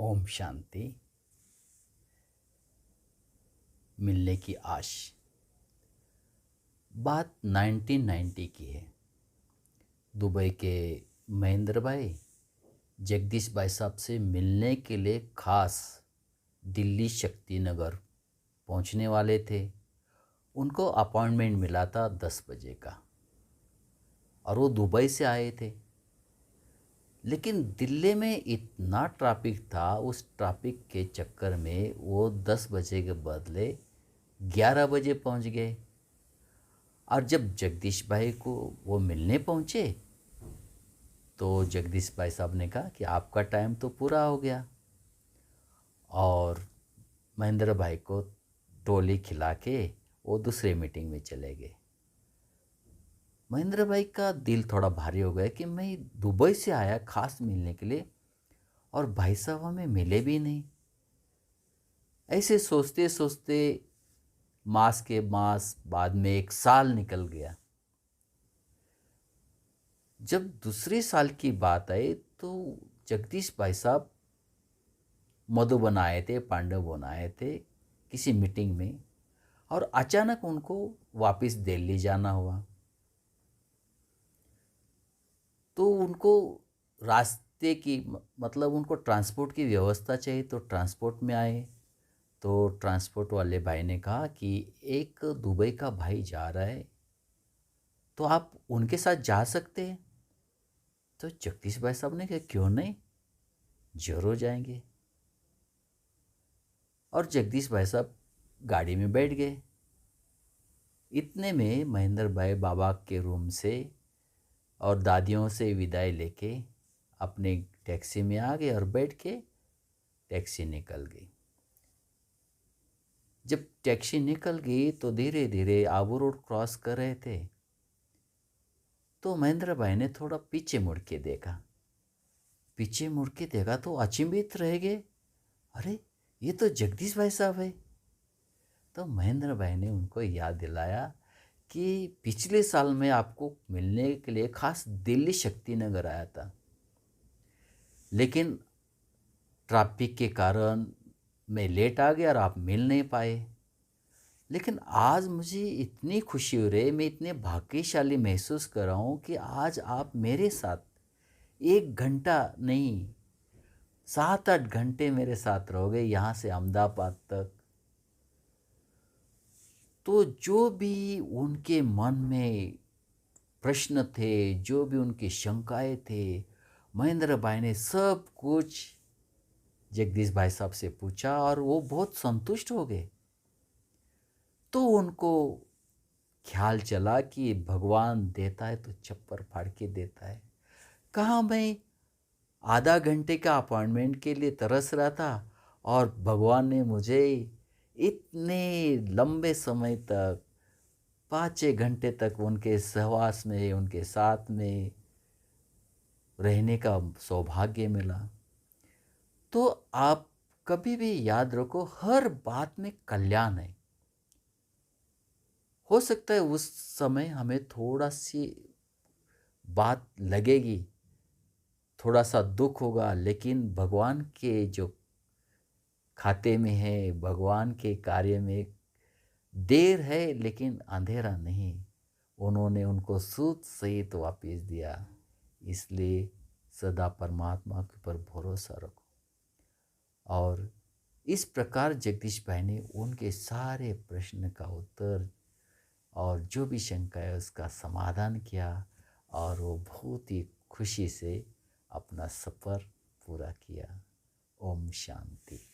ओम शांति। मिलने की आश। बात 1990 की है। दुबई के महेंद्र भाई जगदीश भाई साहब से मिलने के लिए खास दिल्ली शक्ति नगर पहुंचने वाले थे। उनको अपॉइंटमेंट मिला था 10 बजे का और वो दुबई से आए थे। लेकिन दिल्ली में इतना ट्रैफिक था, उस ट्रैफिक के चक्कर में वो 10 बजे के बदले 11 बजे पहुंच गए। और जब जगदीश भाई को वो मिलने पहुंचे तो जगदीश भाई साहब ने कहा कि आपका टाइम तो पूरा हो गया, और महेंद्र भाई को टोली खिला के वो दूसरे मीटिंग में चले गए। महेंद्र भाई का दिल थोड़ा भारी हो गया कि मैं दुबई से आया खास मिलने के लिए और भाई साहब हमें मिले भी नहीं। ऐसे सोचते सोचते मास के मास बाद में 1 साल निकल गया। जब दूसरे साल की बात आई तो जगदीश भाई साहब मधुबन आए थे, पांडववन आए थे किसी मीटिंग में, और अचानक उनको वापस दिल्ली जाना हुआ। तो उनको रास्ते की मतलब उनको ट्रांसपोर्ट की व्यवस्था चाहिए, तो ट्रांसपोर्ट में आए। तो ट्रांसपोर्ट वाले भाई ने कहा कि एक दुबई का भाई जा रहा है, तो आप उनके साथ जा सकते हैं। तो जगदीश भाई साहब ने कहा क्यों नहीं, जरूर जाएंगे। और जगदीश भाई साहब गाड़ी में बैठ गए। इतने में महेंद्र भाई बाबा के रूम से और दादियों से विदाई लेके अपने टैक्सी में आ गए और बैठ के टैक्सी निकल गई। जब टैक्सी निकल गई तो धीरे धीरे आबू रोड क्रॉस कर रहे थे तो महेंद्र भाई ने थोड़ा पीछे मुड़ के देखा। पीछे मुड़ के देखा तो अचंभित रह गए, अरे ये तो जगदीश भाई साहब है। तो महेंद्र भाई ने उनको याद दिलाया कि पिछले साल मैं आपको मिलने के लिए खास दिल्ली शक्ति नगर आया था, लेकिन ट्रैफिक के कारण मैं लेट आ गया और आप मिल नहीं पाए। लेकिन आज मुझे इतनी खुशी हो रही है, मैं इतने भाग्यशाली महसूस कर रहा हूँ कि आज आप मेरे साथ 1 घंटा नहीं 7-8 घंटे मेरे साथ रहोगे यहाँ से अहमदाबाद तक। तो जो भी उनके मन में प्रश्न थे, जो भी उनकी शंकाएं थे, महेंद्र भाई ने सब कुछ जगदीश भाई साहब से पूछा और वो बहुत संतुष्ट हो गए। तो उनको ख्याल चला कि भगवान देता है तो छप्पर फाड़ के देता है। कहाँ मैं आधा घंटे का अपॉइंटमेंट के लिए तरस रहा था और भगवान ने मुझे इतने लंबे समय तक 5-6 घंटे तक उनके सहवास में, उनके साथ में रहने का सौभाग्य मिला। तो आप कभी भी याद रखो, हर बात में कल्याण है। हो सकता है उस समय हमें थोड़ा सी बात लगेगी, थोड़ा सा दुख होगा, लेकिन भगवान के जो खाते में है, भगवान के कार्य में देर है लेकिन अंधेरा नहीं। उन्होंने उनको सूद सहित वापस दिया। इसलिए सदा परमात्मा के ऊपर भरोसा रखो। और इस प्रकार जगदीश भाई ने उनके सारे प्रश्न का उत्तर और जो भी शंका है उसका समाधान किया, और वो बहुत ही खुशी से अपना सफ़र पूरा किया। ओम शांति।